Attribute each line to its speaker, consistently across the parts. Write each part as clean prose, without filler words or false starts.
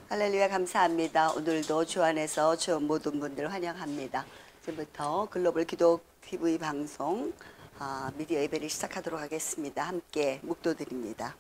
Speaker 1: 할렐루야, 감사합니다. 오늘도 주 안에서 주 모든 분들 환영합니다. 지금부터 글로벌 기도 TV 방송 미디어 예배를 시작하도록 하겠습니다. 함께 묵도드립니다.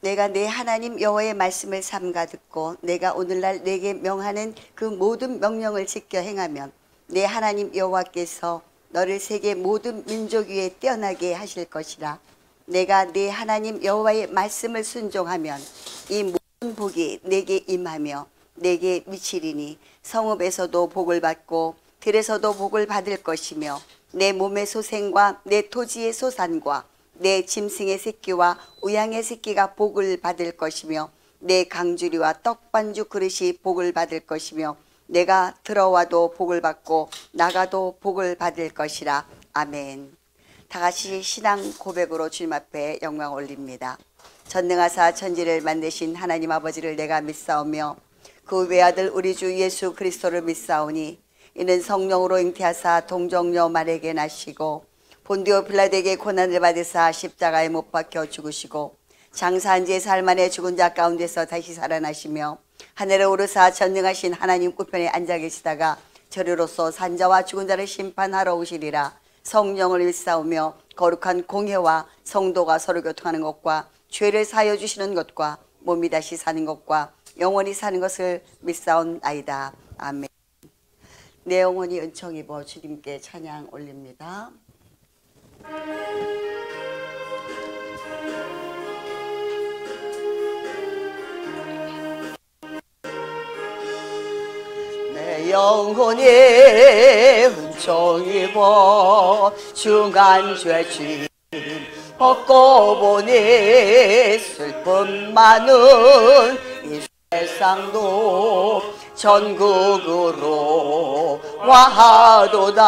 Speaker 1: 내가 내 하나님 여호와의 말씀을 삼가 듣고 내가 오늘날 내게 명하는 그 모든 명령을 지켜 행하면 내 하나님 여호와께서 너를 세계 모든 민족 위에 뛰어나게 하실 것이라. 내가 내 하나님 여호와의 말씀을 순종하면 이 모든 복이 내게 임하며 내게 미치리니 성읍에서도 복을 받고 들에서도 복을 받을 것이며 내 몸의 소생과 내 토지의 소산과 내 짐승의 새끼와 우양의 새끼가 복을 받을 것이며 내 강주리와 떡반죽 그릇이 복을 받을 것이며 내가 들어와도 복을 받고 나가도 복을 받을 것이라. 아멘. 다같이 신앙 고백으로 주님 앞에 영광 올립니다. 전능하사 천지를 만드신 하나님 아버지를 내가 믿사오며 그 외아들 우리 주 예수 그리스도를 믿사오니 이는 성령으로 잉태하사 동정녀 마리아에게 나시고 본디오 빌라도에게 고난을 받으사 십자가에 못 박혀 죽으시고 장사한 지 사흘 만에 죽은 자 가운데서 다시 살아나시며 하늘에 오르사 전능하신 하나님 우편에 앉아 계시다가 저리로서 산자와 죽은 자를 심판하러 오시리라. 성령을 믿사오며 거룩한 공회와 성도가 서로 교통하는 것과 죄를 사하여 주시는 것과 몸이 다시 사는 것과 영원히 사는 것을 믿사옵나이다. 아멘. 내 영혼이 은총 입어 주님께 찬양 올립니다. 내 영혼이 은총 입어 중한 죄짐 벗고 보니 슬픔 많은 이 세상도 전국으로 와하도다.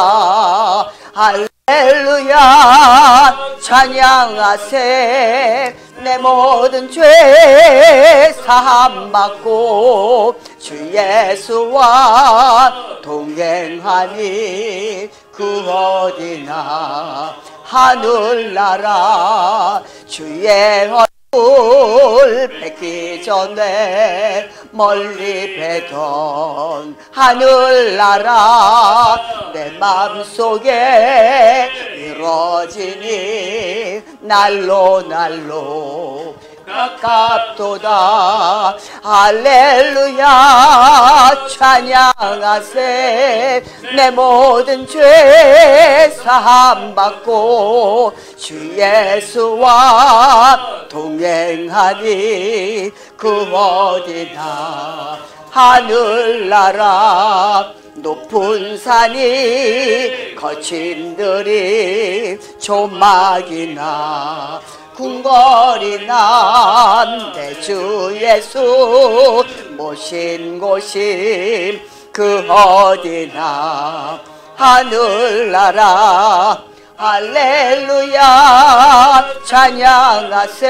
Speaker 1: 할렐루야 찬양하세. 내 모든 죄 사함 받고 주 예수와 동행하니 그 어디나 하늘나라. 주의 얼굴 뵙기 전에 멀리 뵈던 하늘나라 내 마음속에 이루어지니 날로 날로 가깝도다. 할렐루야 찬양하세. 내 모든 죄 사함 받고 주 예수와 동행하니 그 어디나 하늘나라. 높은 산이 거친 들이 조막이나 궁궐이나 내 주 예수 모신 곳이 그 어디나 하늘나라. 할렐루야 찬양하세.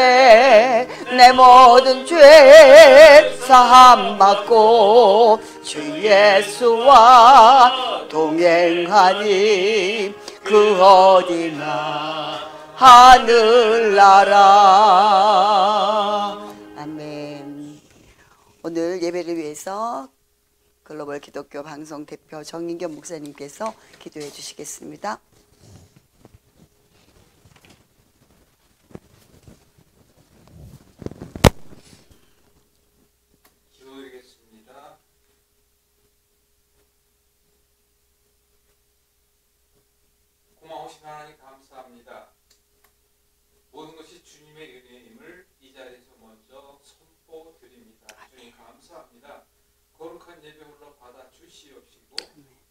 Speaker 1: 내 모든 죄 사함 받고 주 예수와 동행하니 그 어디나 하늘나라. 아멘. 오늘 예배를 위해서 글로벌 기독교 방송 대표 정인경 목사님께서 기도해 주시겠습니다.
Speaker 2: 기도드리겠습니다. 고마우신 하나님 감사합니다. 모든 것이 주님의 은혜임을 이 자리에서 먼저 선포드립니다. 주님 감사합니다. 거룩한 예배 흘러 받아 주시옵시고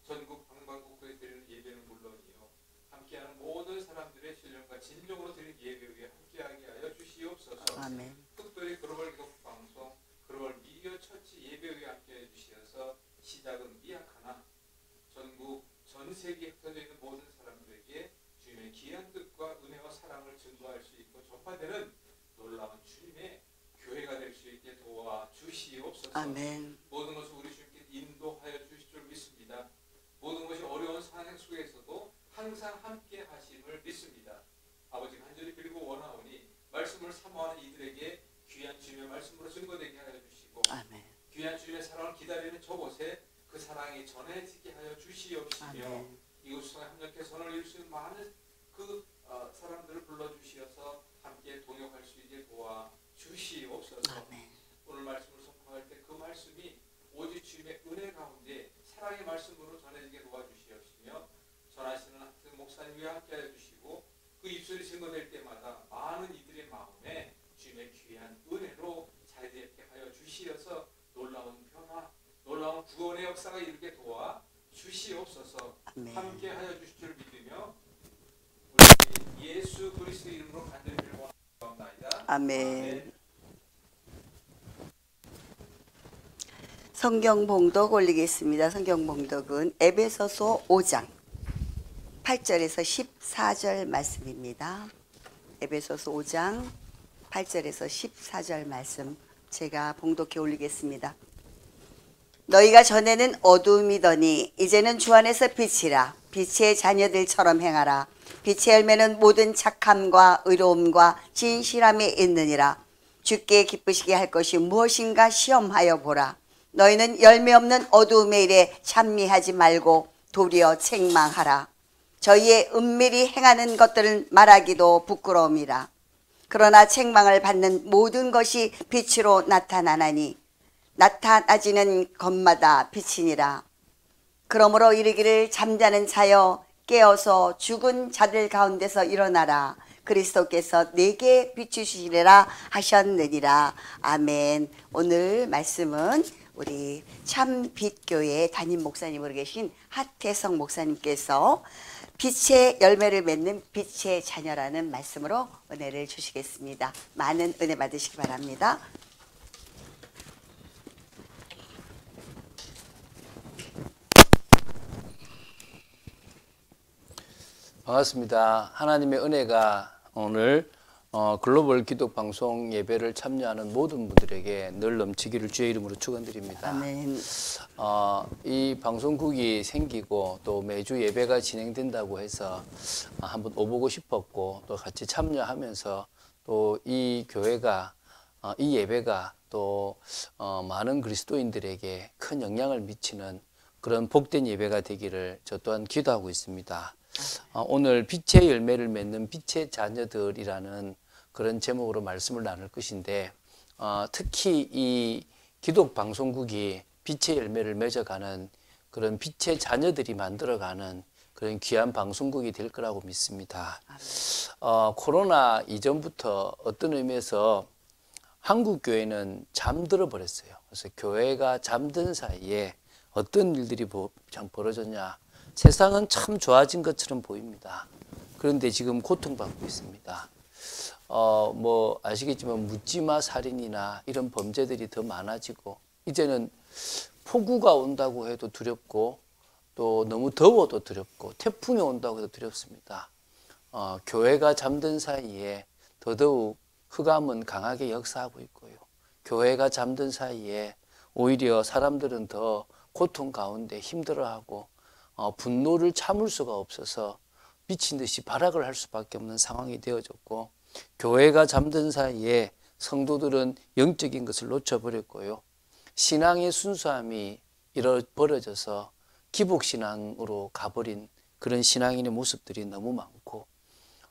Speaker 2: 전국 방방곡곡에 드리는 예배는 물론이요 함께하는 모든 사람들의 신령과 진정으로 드리는 예배 위에 함께하게 하여 주시옵소서.
Speaker 1: 아멘.
Speaker 2: 특별히 글로벌 기독 방송 글로벌 미디어 처치 예배 위에 함께해 주시어서 시작은 미약하나 전국 전 세계에 흩어져 있는 모든 사람들에게 주님의 귀한 뜻과 은혜와 사랑을 증거할 수 있고 전파되는 놀라운 주님의 교회가 될 수 있게 도와주시옵소서.
Speaker 1: 아멘.
Speaker 2: 모든 것을 우리 주님께 인도하여 주실 줄 믿습니다. 모든 것이 어려운 상황 속에 소망을 기다리는 저곳에 그 사랑이 전해지게 하여 주시옵시며
Speaker 1: 아멘.
Speaker 2: 이웃과 협력해 선을 이룰 수 있는 많은 그 사람들을 불러주시어서 함께 동역할 수 있게 도와 주시옵소서.
Speaker 1: 아멘.
Speaker 2: 오늘 말씀을 선포할 때 그 말씀이 오직 주님의 은혜 가운데 사랑의 말씀으로 전해지게 도와주시옵시며 전하시는 그 목사님과 함께하여 주시고 그 입술이 증거될 때마다 많은 이들의 마음에 주님의 귀한 은혜로 자리잡게 하여 주시어서 놀라운 변화, 놀라운 구원의 역사가 이루게 도와 주시옵소서.
Speaker 1: 아멘.
Speaker 2: 함께하여 주실 줄 믿으며 우리 예수 그리스도 이름으로 간절히 원하옵나이다.
Speaker 1: 아멘. 성경 봉독 올리겠습니다. 성경 봉독은 에베소서 5장 8절에서 14절 말씀입니다. 에베소서 5장 8절에서 14절 말씀 제가 봉독해 올리겠습니다. 너희가 전에는 어두움이더니 이제는 주 안에서 빛이라. 빛의 자녀들처럼 행하라. 빛의 열매는 모든 착함과 의로움과 진실함에 있느니라. 주께 기쁘시게 할 것이 무엇인가 시험하여 보라. 너희는 열매 없는 어두움의 일에 찬미하지 말고 도리어 책망하라. 저희의 은밀히 행하는 것들을 말하기도 부끄러움이라. 그러나 책망을 받는 모든 것이 빛으로 나타나나니 나타나지는 것마다 빛이니라. 그러므로 이르기를 잠자는 자여 깨어서 죽은 자들 가운데서 일어나라. 그리스도께서 내게 비추시리라 하셨느니라. 아멘. 오늘 말씀은 우리 참빛교회 담임 목사님으로 계신 하태성 목사님께서 빛의 열매를 맺는 빛의 자녀라는 말씀으로 은혜를 주시겠습니다. 많은 은혜 받으시기 바랍니다.
Speaker 3: 반갑습니다. 하나님의 은혜가 오늘 글로벌 기독방송 예배를 참여하는 모든 분들에게 늘 넘치기를 주의 이름으로 축원드립니다.
Speaker 1: 아멘.
Speaker 3: 이 방송국이 생기고 또 매주 예배가 진행된다고 해서 한번 오보고 싶었고 또 같이 참여하면서 또 이 교회가 이 예배가 또 많은 그리스도인들에게 큰 영향을 미치는 그런 복된 예배가 되기를 저 또한 기도하고 있습니다. 오늘 빛의 열매를 맺는 빛의 자녀들이라는 그런 제목으로 말씀을 나눌 것인데 특히 이 기독 방송국이 빛의 열매를 맺어가는 그런 빛의 자녀들이 만들어가는 그런 귀한 방송국이 될 거라고 믿습니다. 코로나 이전부터 어떤 의미에서 한국 교회는 잠들어 버렸어요. 그래서 교회가 잠든 사이에 어떤 일들이 참 벌어졌냐. 세상은 참 좋아진 것처럼 보입니다. 그런데 지금 고통받고 있습니다. 뭐 아시겠지만 묻지마 살인이나 이런 범죄들이 더 많아지고 이제는 폭우가 온다고 해도 두렵고 또 너무 더워도 두렵고 태풍이 온다고 해도 두렵습니다. 교회가 잠든 사이에 더더욱 흑암은 강하게 역사하고 있고요. 교회가 잠든 사이에 오히려 사람들은 더 고통 가운데 힘들어하고 분노를 참을 수가 없어서 미친 듯이 발악을 할 수밖에 없는 상황이 되어졌고 교회가 잠든 사이에 성도들은 영적인 것을 놓쳐버렸고요. 신앙의 순수함이 잃어버려져서 기복신앙으로 가버린 그런 신앙인의 모습들이 너무 많고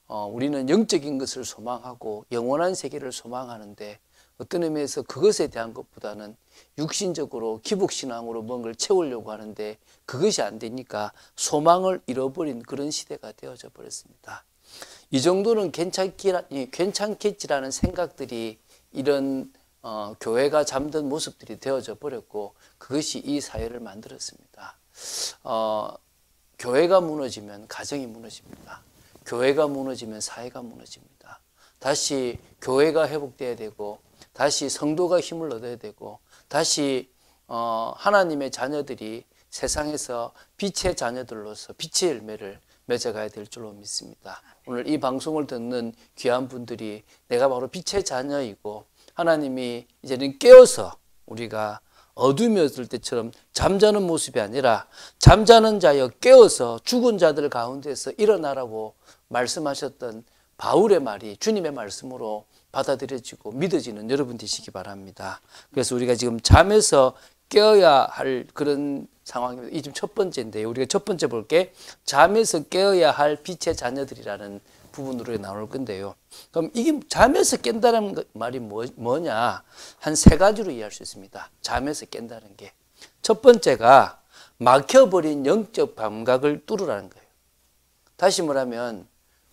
Speaker 3: 우리는 영적인 것을 소망하고 영원한 세계를 소망하는데 어떤 의미에서 그것에 대한 것보다는 육신적으로 기복신앙으로 뭔가를 채우려고 하는데 그것이 안 되니까 소망을 잃어버린 그런 시대가 되어져 버렸습니다. 이 정도는 괜찮겠지라는 생각들이 이런 교회가 잠든 모습들이 되어져 버렸고 그것이 이 사회를 만들었습니다. 교회가 무너지면 가정이 무너집니다. 교회가 무너지면 사회가 무너집니다. 다시 교회가 회복돼야 되고 다시 성도가 힘을 얻어야 되고 다시 하나님의 자녀들이 세상에서 빛의 자녀들로서 빛의 열매를 맺어가야 될 줄로 믿습니다. 오늘 이 방송을 듣는 귀한 분들이 내가 바로 빛의 자녀이고 하나님이 이제는 깨어서 우리가 어둠이었을 때처럼 잠자는 모습이 아니라 잠자는 자여 깨어서 죽은 자들 가운데서 일어나라고 말씀하셨던 바울의 말이 주님의 말씀으로 받아들여지고 믿어지는 여러분 되시기 바랍니다. 그래서 우리가 지금 잠에서 깨어야 할 그런 상황입니다. 이 좀 첫 번째인데요. 우리가 첫 번째 볼게 잠에서 깨어야 할 빛의 자녀들이라는 부분으로 나올 건데요. 그럼 이게 잠에서 깬다는 말이 뭐냐? 한 세 가지로 이해할 수 있습니다. 잠에서 깬다는 게. 첫 번째가 막혀버린 영적 감각을 뚫으라는 거예요. 다시 말하면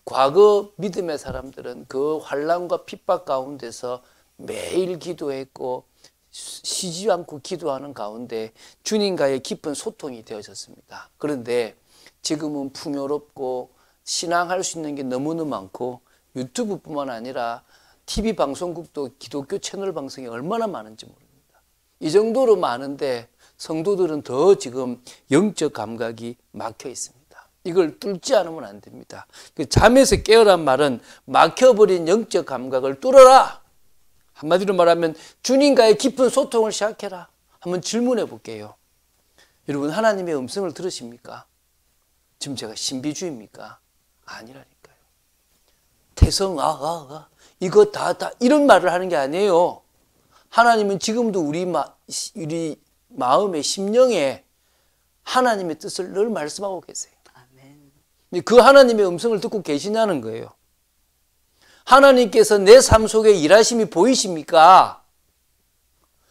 Speaker 3: 과거 믿음의 사람들은 그 환난과 핍박 가운데서 매일 기도했고 쉬지 않고 기도하는 가운데 주님과의 깊은 소통이 되어졌습니다. 그런데 지금은 풍요롭고 신앙할 수 있는 게 너무나 많고 유튜브뿐만 아니라 TV 방송국도 기독교 채널 방송이 얼마나 많은지 모릅니다. 이 정도로 많은데 성도들은 더 지금 영적 감각이 막혀 있습니다. 이걸 뚫지 않으면 안 됩니다. 잠에서 깨어란 말은 막혀버린 영적 감각을 뚫어라. 한마디로 말하면 주님과의 깊은 소통을 시작해라. 한번 질문해 볼게요. 여러분 하나님의 음성을 들으십니까? 지금 제가 신비주의입니까? 아니라니까요. 태성 이거 다 이런 말을 하는 게 아니에요. 하나님은 지금도 우리 마음의 심령에 하나님의 뜻을 늘 말씀하고 계세요. 아멘. 그 하나님의 음성을 듣고 계시냐는 거예요. 하나님께서 내 삶 속에 일하심이 보이십니까?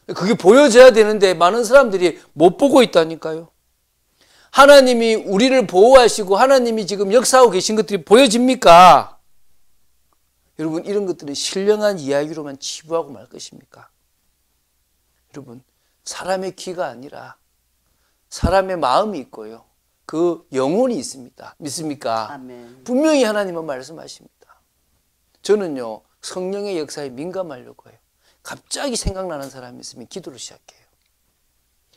Speaker 3: 그게 보여져야 되는데 많은 사람들이 못 보고 있다니까요. 하나님이 우리를 보호하시고 하나님이 지금 역사하고 계신 것들이 보여집니까? 여러분 이런 것들은 신령한 이야기로만 치부하고 말 것입니까? 여러분 사람의 귀가 아니라 사람의 마음이 있고요. 그 영혼이 있습니다. 믿습니까?
Speaker 1: 아멘.
Speaker 3: 분명히 하나님은 말씀하십니다. 저는요 성령의 역사에 민감하려고 해요. 갑자기 생각나는 사람이 있으면 기도를 시작해요.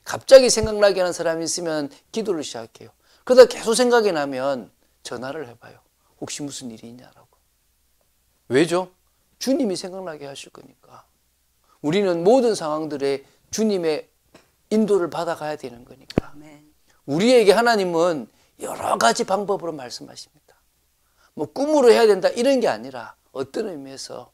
Speaker 3: 갑자기 생각나게 하는 사람이 있으면 기도를 시작해요. 그러다 계속 생각이 나면 전화를 해봐요. 혹시 무슨 일이 있냐라고. 왜죠? 주님이 생각나게 하실 거니까. 우리는 모든 상황들에 주님의 인도를 받아가야 되는 거니까. 우리에게 하나님은 여러 가지 방법으로 말씀하십니다. 뭐 꿈으로 해야 된다 이런 게 아니라 어떤 의미에서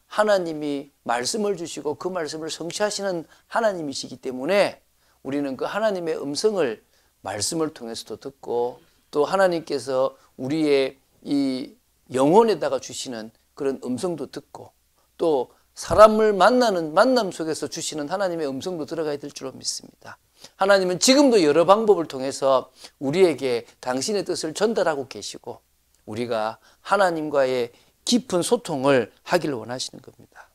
Speaker 3: 하나님이 말씀을 주시고 그 말씀을 성취하시는 하나님이시기 때문에 우리는 그 하나님의 음성을 말씀을 통해서도 듣고 또 하나님께서 우리의 이 영혼에다가 주시는 그런 음성도 듣고 또 사람을 만나는 만남 속에서 주시는 하나님의 음성도 들어가야 될 줄로 믿습니다. 하나님은 지금도 여러 방법을 통해서 우리에게 당신의 뜻을 전달하고 계시고 우리가 하나님과의 깊은 소통을 하기를 원하시는 겁니다.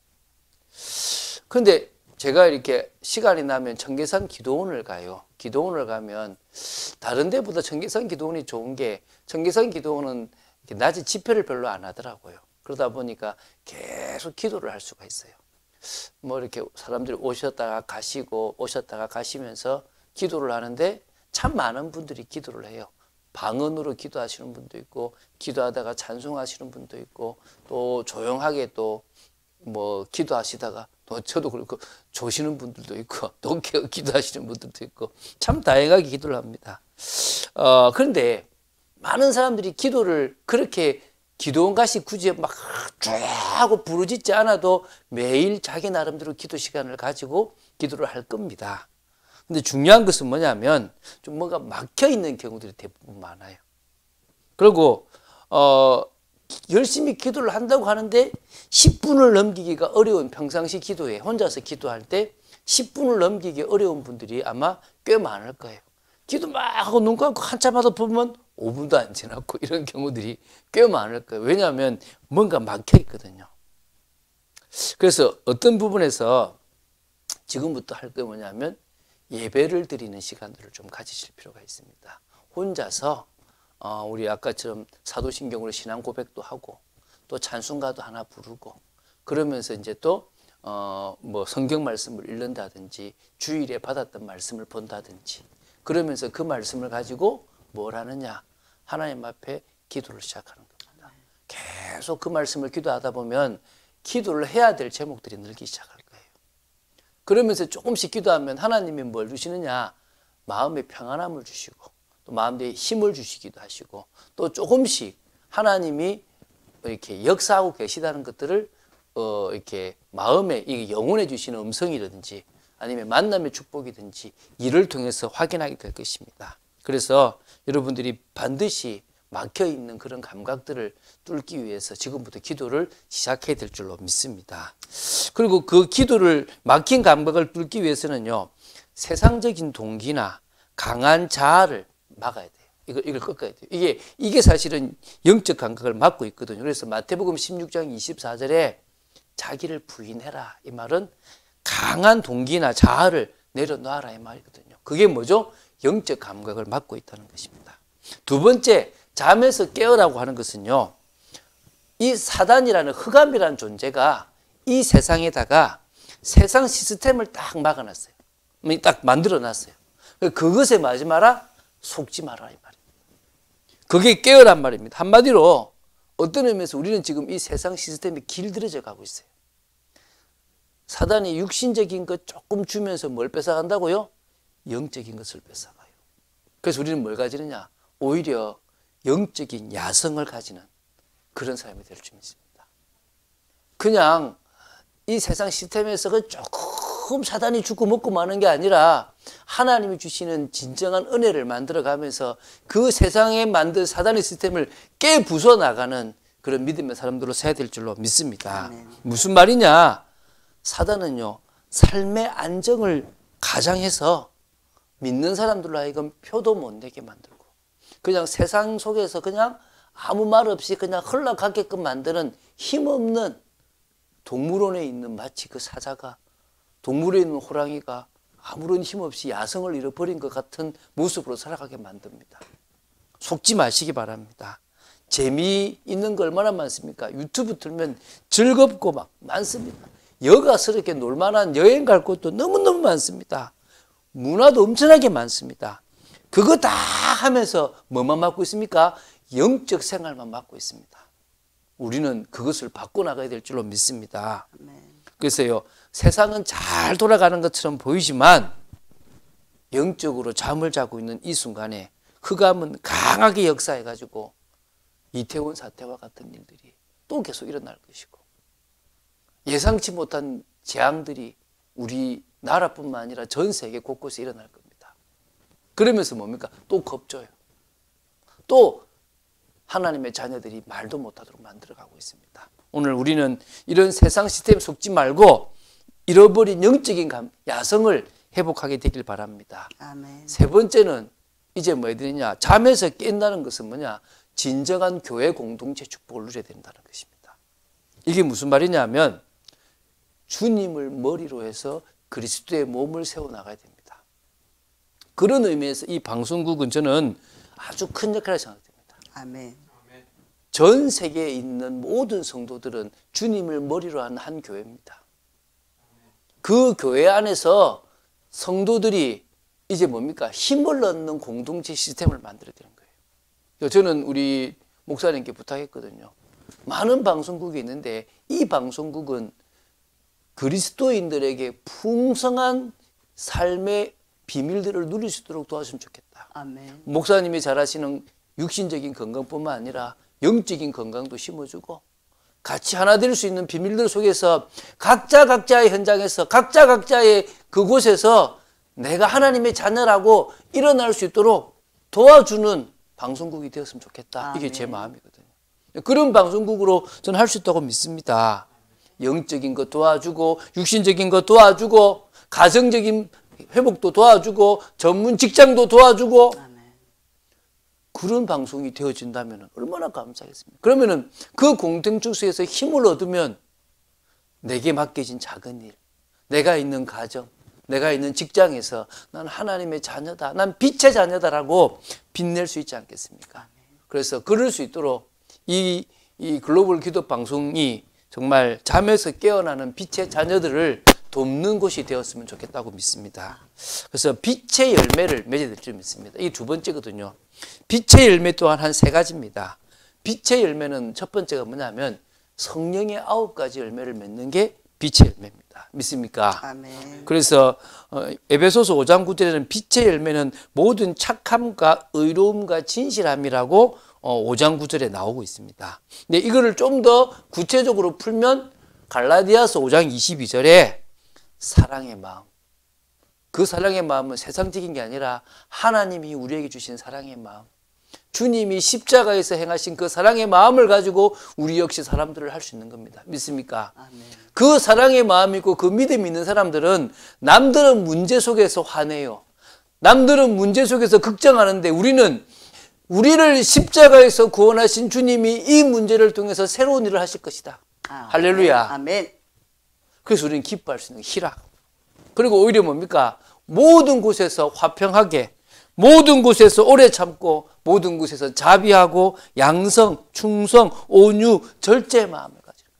Speaker 3: 그런데 제가 이렇게 시간이 나면 청계산 기도원을 가요. 기도원을 가면 다른 데보다 청계산 기도원이 좋은 게 청계산 기도원은 낮에 집회를 별로 안 하더라고요. 그러다 보니까 계속 기도를 할 수가 있어요. 뭐 이렇게 사람들이 오셨다가 가시고 오셨다가 가시면서 기도를 하는데 참 많은 분들이 기도를 해요. 방언으로 기도하시는 분도 있고 기도하다가 찬송하시는 분도 있고 또 조용하게 또 뭐 기도하시다가 또 저도 그렇고 조시는 분들도 있고 또 기도하시는 분들도 있고 참 다양하게 기도를 합니다. 그런데 많은 사람들이 기도를 그렇게 기도원 가시 굳이 막 쭉 하고 부르짖지 않아도 매일 자기 나름대로 기도 시간을 가지고 기도를 할 겁니다. 근데 중요한 것은 뭐냐면 좀 뭔가 막혀 있는 경우들이 대부분 많아요. 그리고 열심히 기도를 한다고 하는데 10분을 넘기기가 어려운 평상시 기도에 혼자서 기도할 때 10분을 넘기기 어려운 분들이 아마 꽤 많을 거예요. 기도 막 하고 눈 감고 한참 하다 보면 5분도 안 지났고 이런 경우들이 꽤 많을 거예요. 왜냐하면 뭔가 막혀 있거든요. 그래서 어떤 부분에서 지금부터 할 게 뭐냐면 예배를 드리는 시간들을 좀 가지실 필요가 있습니다. 혼자서 우리 아까처럼 사도신경으로 신앙 고백도 하고 또 찬송가도 하나 부르고 그러면서 이제 또 뭐 성경 말씀을 읽는다든지 주일에 받았던 말씀을 본다든지 그러면서 그 말씀을 가지고 뭘 하느냐 하나님 앞에 기도를 시작하는 겁니다. 계속 그 말씀을 기도하다 보면 기도를 해야 될 제목들이 늘기 시작할 거예요. 그러면서 조금씩 기도하면 하나님이 뭘 주시느냐 마음의 평안함을 주시고 또 마음에 힘을 주시기도 하시고 또 조금씩 하나님이 이렇게 역사하고 계시다는 것들을 이렇게 마음에 이 영혼에 주시는 음성이라든지 아니면 만남의 축복이든지 일을 통해서 확인하게 될 것입니다. 그래서 여러분들이 반드시 막혀있는 그런 감각들을 뚫기 위해서 지금부터 기도를 시작해야 될 줄로 믿습니다. 그리고 그 기도를 막힌 감각을 뚫기 위해서는요, 세상적인 동기나 강한 자아를 막아야 돼요. 이걸 꺾어야 돼요. 이게 사실은 영적 감각을 막고 있거든요. 그래서 마태복음 16장 24절에 자기를 부인해라. 이 말은 강한 동기나 자아를 내려놓아라. 이 말이거든요. 그게 뭐죠? 영적 감각을 막고 있다는 것입니다. 두 번째, 잠에서 깨어라고 하는 것은요, 이 사단이라는 흑암이라는 존재가 이 세상에다가 세상 시스템을 딱 막아놨어요. 딱 만들어놨어요. 그것에 맞지 마라, 속지 마라 이 말입니다. 그게 깨어란 말입니다. 한마디로 어떤 의미에서 우리는 지금 이 세상 시스템에 길들여져 가고 있어요. 사단이 육신적인 것 조금 주면서 뭘 뺏어간다고요? 영적인 것을 뺏어가요. 그래서 우리는 뭘 가지느냐? 오히려 영적인 야성을 가지는 그런 사람이 될 줄 믿습니다. 그냥 이 세상 시스템에서 조금 사단이 죽고 먹고 마는 게 아니라 하나님이 주시는 진정한 은혜를 만들어가면서 그 세상에 만든 사단의 시스템을 깨부숴 나가는 그런 믿음의 사람들로 서야 될 줄로 믿습니다.
Speaker 1: 아멘.
Speaker 3: 무슨 말이냐? 사단은요, 삶의 안정을 가장해서 믿는 사람들로 하여금 표도 못 내게 만들고 그냥 세상 속에서 그냥 아무 말 없이 그냥 흘러가게끔 만드는 힘없는 동물원에 있는 마치 그 사자가 동물에 있는 호랑이가 아무런 힘없이 야성을 잃어버린 것 같은 모습으로 살아가게 만듭니다. 속지 마시기 바랍니다. 재미있는 거 얼마나 많습니까? 유튜브 틀면 즐겁고 막 많습니다. 여가스럽게 놀만한 여행 갈 곳도 너무너무 많습니다. 문화도 엄청나게 많습니다. 그거 다 하면서 뭐만 맡고 있습니까? 영적 생활만 맡고 있습니다. 우리는 그것을 바꿔나가야 될 줄로 믿습니다. 그래서요, 세상은 잘 돌아가는 것처럼 보이지만 영적으로 잠을 자고 있는 이 순간에 흑암은 강하게 역사해가지고 이태원 사태와 같은 일들이 또 계속 일어날 것이고 예상치 못한 재앙들이 우리 나라뿐만 아니라 전 세계 곳곳에 일어날 겁니다. 그러면서 뭡니까? 또 겁줘요. 또 하나님의 자녀들이 말도 못하도록 만들어가고 있습니다. 오늘 우리는 이런 세상 시스템에 속지 말고 잃어버린 영적인 야성을 회복하게 되길 바랍니다.
Speaker 1: 아멘.
Speaker 3: 세 번째는 이제 뭐 해야 되느냐? 잠에서 깬다는 것은 뭐냐? 진정한 교회 공동체 축복을 누려야 된다는 것입니다. 이게 무슨 말이냐면 주님을 머리로 해서 그리스도의 몸을 세워나가야 됩니다. 그런 의미에서 이 방송국은 저는 아주 큰 역할을 생각합니다.
Speaker 1: 아멘.
Speaker 3: 전 세계에 있는 모든 성도들은 주님을 머리로 한 한 교회입니다. 그 교회 안에서 성도들이 이제 뭡니까? 힘을 얻는 공동체 시스템을 만들어야 되는 거예요. 저는 우리 목사님께 부탁했거든요. 많은 방송국이 있는데 이 방송국은 그리스도인들에게 풍성한 삶의 비밀들을 누릴 수 있도록 도와주면 좋겠다.
Speaker 1: 아멘.
Speaker 3: 목사님이 잘하시는 육신적인 건강뿐만 아니라 영적인 건강도 심어주고 같이 하나 될 수 있는 비밀들 속에서 각자의 현장에서 각자의 그곳에서 내가 하나님의 자녀라고 일어날 수 있도록 도와주는 방송국이 되었으면 좋겠다. 이게 제 마음이거든요. 그런 방송국으로 저는 할 수 있다고 믿습니다. 영적인 것 도와주고 육신적인 것 도와주고 가정적인 회복도 도와주고 전문 직장도 도와주고 그런 방송이 되어진다면 얼마나 감사하겠습니까? 그러면은 그 공동체에서 힘을 얻으면 내게 맡겨진 작은 일, 내가 있는 가정, 내가 있는 직장에서 난 하나님의 자녀다, 난 빛의 자녀다라고 빛낼 수 있지 않겠습니까? 그래서 그럴 수 있도록 이 글로벌 기도 방송이 정말 잠에서 깨어나는 빛의 자녀들을 돕는 곳이 되었으면 좋겠다고 믿습니다. 그래서 빛의 열매를 맺어야 될 줄 믿습니다. 이게 두 번째거든요. 빛의 열매 또한 한 세 가지입니다. 빛의 열매는 첫 번째가 뭐냐면 성령의 9가지 열매를 맺는 게 빛의 열매입니다. 믿습니까?
Speaker 1: 아멘.
Speaker 3: 그래서 에베소서 5장 9절에는 빛의 열매는 모든 착함과 의로움과 진실함이라고 5장 9절에 나오고 있습니다. 근데 이거를 좀 더 구체적으로 풀면 갈라디아서 5장 22절에 사랑의 마음, 그 사랑의 마음은 세상적인 게 아니라 하나님이 우리에게 주신 사랑의 마음, 주님이 십자가에서 행하신 그 사랑의 마음을 가지고 우리 역시 사람들을 할 수 있는 겁니다. 믿습니까?
Speaker 1: 아멘.
Speaker 3: 그 사랑의 마음이 있고 그 믿음이 있는 사람들은 남들은 문제 속에서 화내요. 남들은 문제 속에서 걱정하는데 우리를 십자가에서 구원하신 주님이 이 문제를 통해서 새로운 일을 하실 것이다. 할렐루야.
Speaker 1: 아멘.
Speaker 3: 그래서 우리는 기뻐할 수 있는 희락. 그리고 오히려 뭡니까? 모든 곳에서 화평하게, 모든 곳에서 오래 참고, 모든 곳에서 자비하고 양성, 충성, 온유, 절제의 마음을 가지고.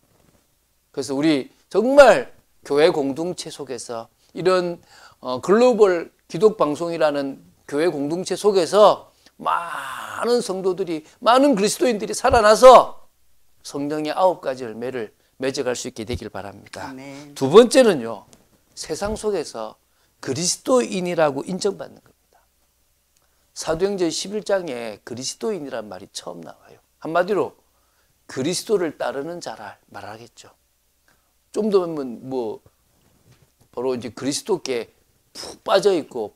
Speaker 3: 그래서 우리 정말 교회 공동체 속에서 이런 글로벌 기독방송이라는 교회 공동체 속에서 많은 성도들이, 많은 그리스도인들이 살아나서 성령의 9가지 열매를 맺어갈 수 있게 되길 바랍니다.
Speaker 1: 아멘.
Speaker 3: 두 번째는요, 세상 속에서 그리스도인이라고 인정받는 겁니다. 사도행전 11장에 그리스도인이란 말이 처음 나와요. 한마디로 그리스도를 따르는 자라 말하겠죠. 좀 더 보면 바로 이제 그리스도께 푹 빠져 있고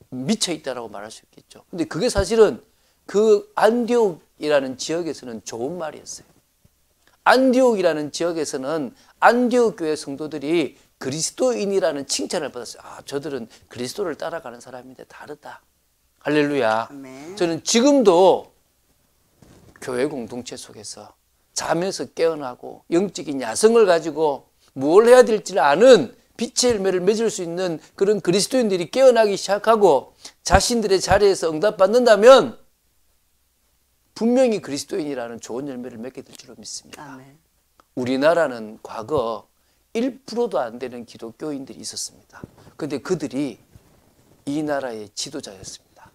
Speaker 3: 미쳐 있다라고 말할 수 있겠죠. 근데 그게 사실은 그 안디옥이라는 지역에서는 좋은 말이었어요. 안디옥이라는 지역에서는 안디옥 교회 성도들이 그리스도인이라는 칭찬을 받았어요. 아, 저들은 그리스도를 따라가는 사람인데 다르다. 할렐루야.
Speaker 1: 아멘.
Speaker 3: 저는 지금도 교회 공동체 속에서 잠에서 깨어나고 영적인 야성을 가지고 뭘 해야 될지를 아는 빛의 열매를 맺을 수 있는 그런 그리스도인들이 깨어나기 시작하고 자신들의 자리에서 응답받는다면 분명히 그리스도인이라는 좋은 열매를 맺게 될 줄로 믿습니다.
Speaker 1: 아멘.
Speaker 3: 우리나라는 과거 1%도 안 되는 기독교인들이 있었습니다. 그런데 그들이 이 나라의 지도자였습니다.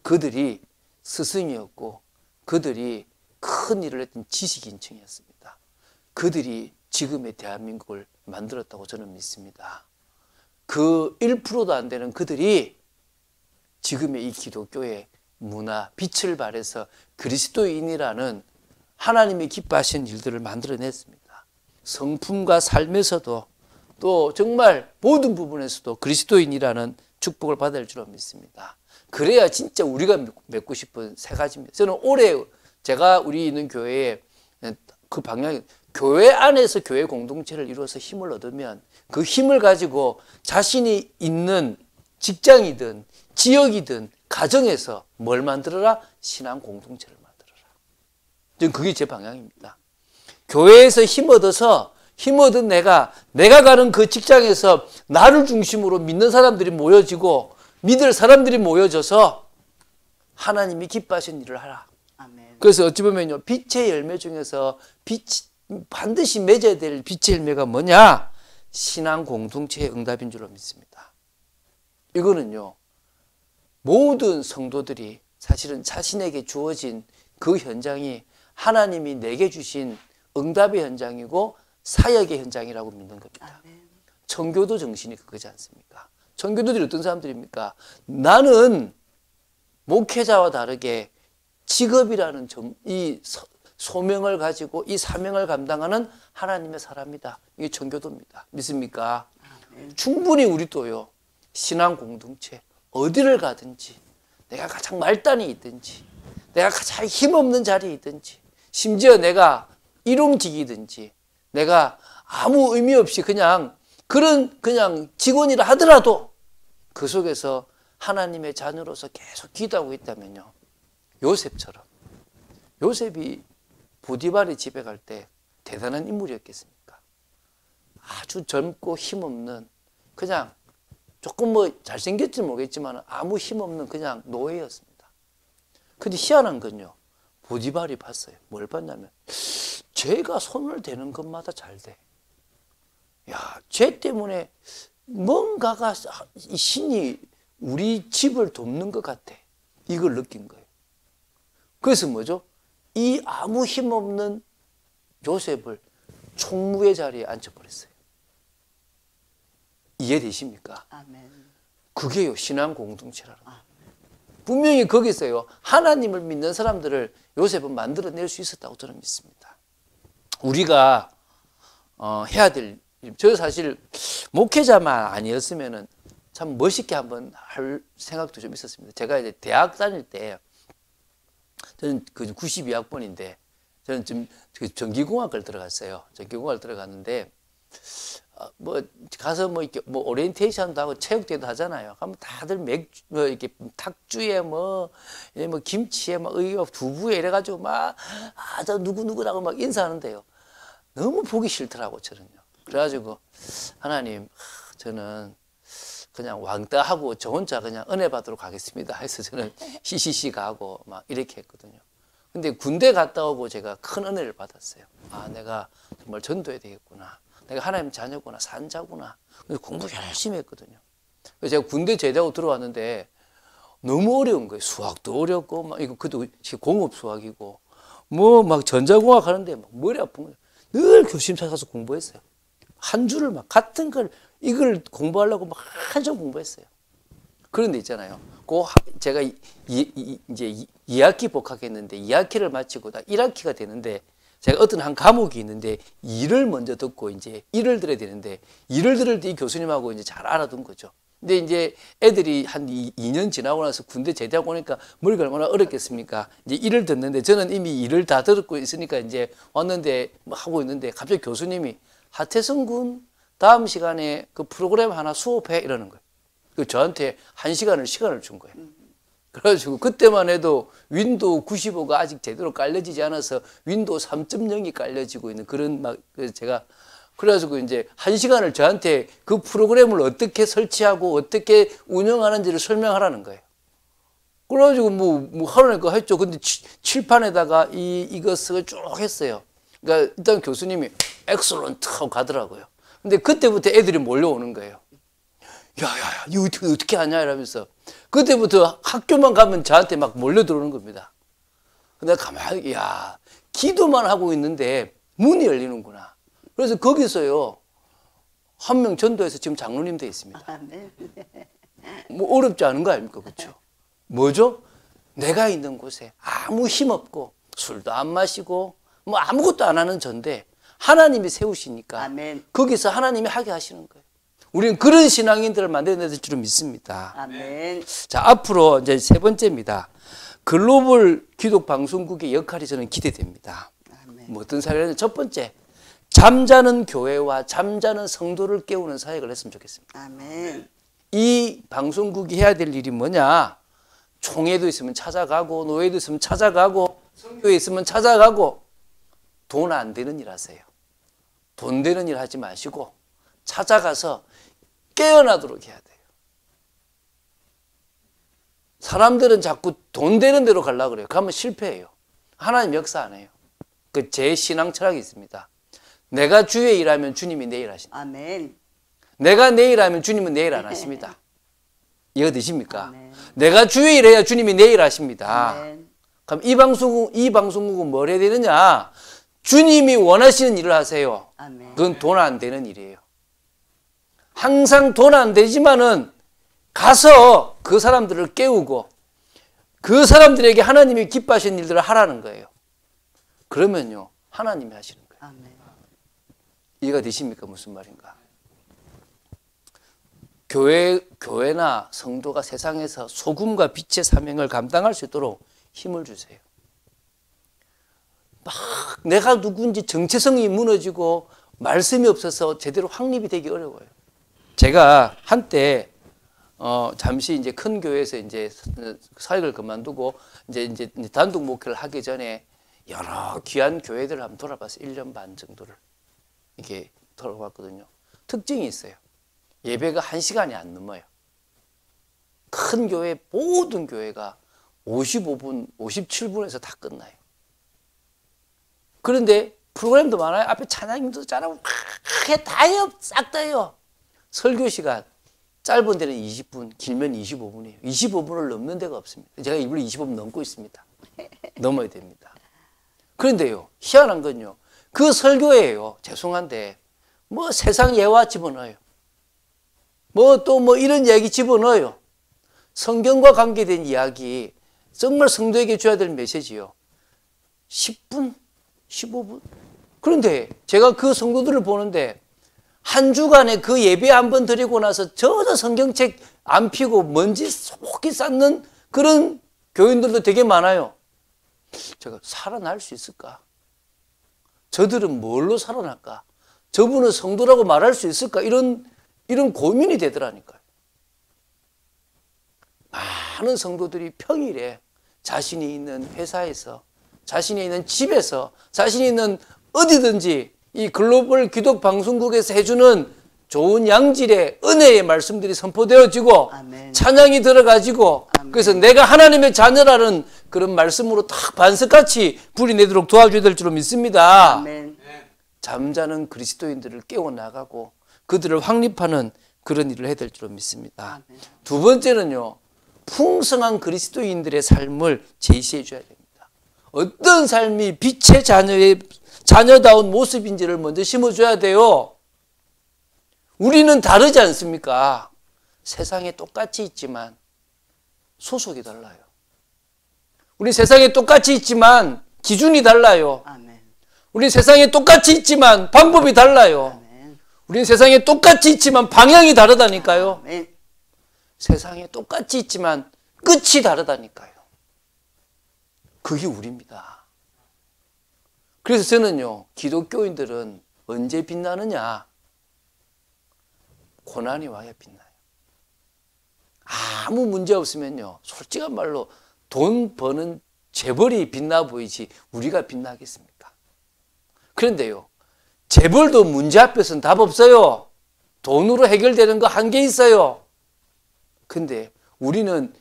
Speaker 3: 그들이 스승이었고 그들이 큰 일을 했던 지식인층이었습니다. 그들이 지금의 대한민국을 만들었다고 저는 믿습니다. 그 1%도 안 되는 그들이 지금의 이 기독교의 문화, 빛을 발해서 그리스도인이라는 하나님이 기뻐하시는 일들을 만들어냈습니다. 성품과 삶에서도 또 정말 모든 부분에서도 그리스도인이라는 축복을 받을 줄로 믿습니다. 그래야 진짜 우리가 맺고 싶은 세 가지입니다. 저는 올해 제가 우리 있는 교회에 그 방향이 교회 안에서 교회 공동체를 이루어서 힘을 얻으면 그 힘을 가지고 자신이 있는 직장이든 지역이든 가정에서 뭘 만들어라? 신앙 공동체를 만들어라. 저는 그게 제 방향입니다. 교회에서 힘 얻은 내가 가는 그 직장에서 나를 중심으로 믿는 사람들이 모여지고 믿을 사람들이 모여져서 하나님이 기뻐하시는 일을 하라.
Speaker 1: 아멘.
Speaker 3: 그래서 어찌 보면요, 빛의 열매 중에서 반드시 맺어야 될 빛의 열매가 뭐냐? 신앙 공동체의 응답인 줄로 믿습니다. 이거는요, 모든 성도들이 사실은 자신에게 주어진 그 현장이 하나님이 내게 주신 응답의 현장이고 사역의 현장이라고 믿는 겁니다.
Speaker 1: 아멘.
Speaker 3: 청교도 정신이 그거지 않습니까? 청교도들이 어떤 사람들입니까? 나는 목회자와 다르게 직업이라는 이 소명을 가지고 이 사명을 감당하는 하나님의 사람이다. 이게 청교도입니다. 믿습니까?
Speaker 1: 아멘.
Speaker 3: 충분히 우리 또요, 신앙 공동체 어디를 가든지 내가 가장 말단이 있든지 내가 가장 힘없는 자리에 있든지 심지어 내가 일용직이든지 내가 아무 의미 없이 그냥 직원이라 하더라도 그 속에서 하나님의 자녀로서 계속 기도하고 있다면요, 요셉처럼, 요셉이 보디발의 집에 갈 때 대단한 인물이었겠습니까? 아주 젊고 힘없는 그냥 조금 잘생겼지 모르겠지만 아무 힘없는 그냥 노예였습니다. 근데 희한한 건요, 보디발이 봤어요. 뭘 봤냐면 죄가 손을 대는 것마다 잘 돼. 야, 죄 때문에 뭔가가 신이 우리 집을 돕는 것 같아. 이걸 느낀 거예요. 그래서 뭐죠? 이 아무 힘없는 요셉을 총무의 자리에 앉혀버렸어요. 이해되십니까?
Speaker 1: 아멘.
Speaker 3: 그게요, 신앙 공동체라는 거예요. 분명히 거기서요, 하나님을 믿는 사람들을 요셉은 만들어낼 수 있었다고 저는 믿습니다. 우리가 해야 될 일, 저 사실 목회자만 아니었으면은 참 멋있게 한번 할 생각도 좀 있었습니다. 제가 이제 대학 다닐 때 저는 그 92학번인데 저는 좀 그 전기공학을 들어갔어요. 전기공학을 들어갔는데 뭐 가서 뭐 이렇게 뭐 오리엔테이션도 하고 체육대회도 하잖아요. 그러면 다들 맥주 뭐 이렇게 탁주에 뭐 김치에 막 두부에 이래가지고 막 저 누구라고 막 인사하는데요. 너무 보기 싫더라고 저는요. 그래가지고 하나님 저는 그냥 왕따하고 저 혼자 그냥 은혜 받으러 가겠습니다 해서 저는 히히히 가고 막 이렇게 했거든요. 근데 군대 갔다 오고 제가 큰 은혜를 받았어요. 아, 내가 정말 전도해야 되겠구나. 내가 하나님 자녀구나, 산자구나. 그래서 공부 열심히 했거든요. 그래서 제가 군대 제대하고 들어왔는데 너무 어려운 거예요. 수학도 어렵고, 막 이거 그것도 공업 수학이고, 뭐 막 전자공학 하는데 막 머리 아픈 거예요. 늘 교심사 가서 공부했어요. 한 줄을 막 같은 걸 이걸 공부하려고 막 한참 공부했어요. 그런데 있잖아요. 제가 이제 2학기 복학했는데 2학기를 마치고 나 1학기가 되는데 제가 어떤 한 과목이 있는데 일을 먼저 듣고 이제 일을 들어야 되는데 일을 들을 때 이 교수님하고 이제 잘 알아둔 거죠. 근데 이제 애들이 한 2년 지나고 나서 군대 제대하고 오니까 머리가 얼마나 어렵겠습니까? 이제 일을 듣는데 저는 이미 일을 다 듣고 있으니까 이제 왔는데 하고 있는데 갑자기 교수님이 하태성 군 다음 시간에 그 프로그램 하나 수업해 이러는 거예요. 그 저한테 시간을 준 거예요. 그래가지고 그때만 해도 윈도우 95가 아직 제대로 깔려지지 않아서 윈도우 3.0이 깔려지고 있는 그런 막 제가 그래가지고 이제 1시간을 저한테 그 프로그램을 어떻게 설치하고 어떻게 운영하는지를 설명하라는 거예요. 그래가지고 뭐 하라니까 했죠. 근데 칠판에다가 이것을 쭉 했어요. 그러니까 일단 교수님이 엑셀런트 하고 가더라고요. 근데 그때부터 애들이 몰려오는 거예요. 야야야 이거 어떻게 하냐 이러면서 그때부터 학교만 가면 저한테 막 몰려들어오는 겁니다. 근데 가만히 야 기도만 하고 있는데 문이 열리는구나. 그래서 거기서요 한 명 전도해서 지금 장로님 돼 있습니다.
Speaker 1: 아멘.
Speaker 3: 뭐 어렵지 않은 거 아닙니까? 그렇죠? 뭐죠? 내가 있는 곳에 아무 힘 없고 술도 안 마시고 뭐 아무것도 안 하는 전데 하나님이 세우시니까
Speaker 1: 아멘.
Speaker 3: 거기서 하나님이 하게 하시는 거예요. 우리는 그런 신앙인들을 만들어내야 될 줄 믿습니다.
Speaker 1: 아멘.
Speaker 3: 자, 앞으로 이제 세 번째입니다. 글로벌 기독 방송국의 역할이 저는 기대됩니다.
Speaker 1: 아멘.
Speaker 3: 뭐 어떤 사회는 첫 번째, 잠자는 교회와 잠자는 성도를 깨우는 사역을 했으면 좋겠습니다.
Speaker 1: 아멘.
Speaker 3: 이 방송국이 해야 될 일이 뭐냐? 총회도 있으면 찾아가고 노예도 있으면 찾아가고 선교회 있으면 찾아가고 돈 안 되는 일 하세요. 돈 되는 일 하지 마시고 찾아가서 깨어나도록 해야 돼요. 사람들은 자꾸 돈 되는 대로 가려고 그래요. 그러면 실패해요. 하나님 역사 안 해요. 그 제 신앙 철학이 있습니다. 내가 주의 일하면 주님이 내일 하신다.
Speaker 1: 아멘.
Speaker 3: 내가 내일 하면 주님은 내일 안 하십니다. 이해가 되십니까?
Speaker 1: 아멘.
Speaker 3: 내가 주의 일해야 주님이 내일 하십니다.
Speaker 1: 아멘.
Speaker 3: 그럼 이 방송국은 뭘 해야 되느냐? 주님이 원하시는 일을 하세요.
Speaker 1: 아멘.
Speaker 3: 그건 돈 안 되는 일이에요. 항상 돈 안 되지만은 가서 그 사람들을 깨우고 그 사람들에게 하나님이 기뻐하시는 일들을 하라는 거예요. 그러면요 하나님이 하시는 거예요.
Speaker 1: 아멘.
Speaker 3: 이해가 되십니까? 무슨 말인가? 교회나 성도가 세상에서 소금과 빛의 사명을 감당할 수 있도록 힘을 주세요. 막 내가 누군지 정체성이 무너지고 말씀이 없어서 제대로 확립이 되기 어려워요. 제가 한때 잠시 이제 큰 교회에서 이제 사역을 그만두고 이제 단독 목회를 하기 전에 여러 귀한 교회들을 한번 돌아봤어요. 1년 반 정도를 이렇게 돌아봤거든요. 특징이 있어요. 예배가 1시간이 안 넘어요. 큰 교회 모든 교회가 55분, 57분에서 다 끝나요. 그런데 프로그램도 많아요. 앞에 찬양님도 잘하고 다 해요. 싹 다 해요. 설교 시간 짧은 데는 20분, 길면 25분이에요. 25분을 넘는 데가 없습니다. 제가 이번에 25분 넘고 있습니다. 넘어야 됩니다. 그런데요, 희한한 건요. 그 설교예요. 죄송한데 뭐 세상 예화 집어넣어요. 뭐 또 뭐 이런 이야기 집어넣어요. 성경과 관계된 이야기, 정말 성도에게 줘야 될 메시지요. 10분, 15분. 그런데 제가 그 성도들을 보는데 한 주간에 그 예배 한 번 드리고 나서 전혀 성경책 안 피고 먼지 속히 쌓는 그런 교인들도 되게 많아요. 제가 살아날 수 있을까? 저들은 뭘로 살아날까? 저분은 성도라고 말할 수 있을까? 이런 고민이 되더라니까요. 많은 성도들이 평일에 자신이 있는 회사에서, 자신이 있는 집에서, 자신이 있는 어디든지 이 글로벌 기독 방송국에서 해주는 좋은 양질의 은혜의 말씀들이 선포되어지고
Speaker 1: 아멘.
Speaker 3: 찬양이 들어가지고
Speaker 1: 아멘.
Speaker 3: 그래서 내가 하나님의 자녀라는 그런 말씀으로 딱 반석같이 불이 내도록 도와줘야 될 줄로 믿습니다.
Speaker 1: 아멘.
Speaker 3: 잠자는 그리스도인들을 깨워나가고 그들을 확립하는 그런 일을 해야 될 줄로 믿습니다.
Speaker 1: 아멘.
Speaker 3: 두 번째는요, 풍성한 그리스도인들의 삶을 제시해 줘야 됩니다. 어떤 삶이 빛의 자녀다운 모습인지를 먼저 심어줘야 돼요. 우리는 다르지 않습니까? 세상에 똑같이 있지만 소속이 달라요. 우리 세상에 똑같이 있지만 기준이 달라요.
Speaker 1: 아멘.
Speaker 3: 우리 세상에 똑같이 있지만 방법이 달라요.
Speaker 1: 아멘.
Speaker 3: 우리 세상에 똑같이 있지만 방향이 다르다니까요.
Speaker 1: 아멘.
Speaker 3: 세상에 똑같이 있지만 끝이 다르다니까요. 그게 우리입니다. 그래서 저는요, 기독교인들은 언제 빛나느냐? 고난이 와야 빛나요. 아무 문제 없으면요, 솔직한 말로 돈 버는 재벌이 빛나 보이지 우리가 빛나겠습니까? 그런데요, 재벌도 문제 앞에서는 답 없어요. 돈으로 해결되는 거 한계 있어요. 근데 우리는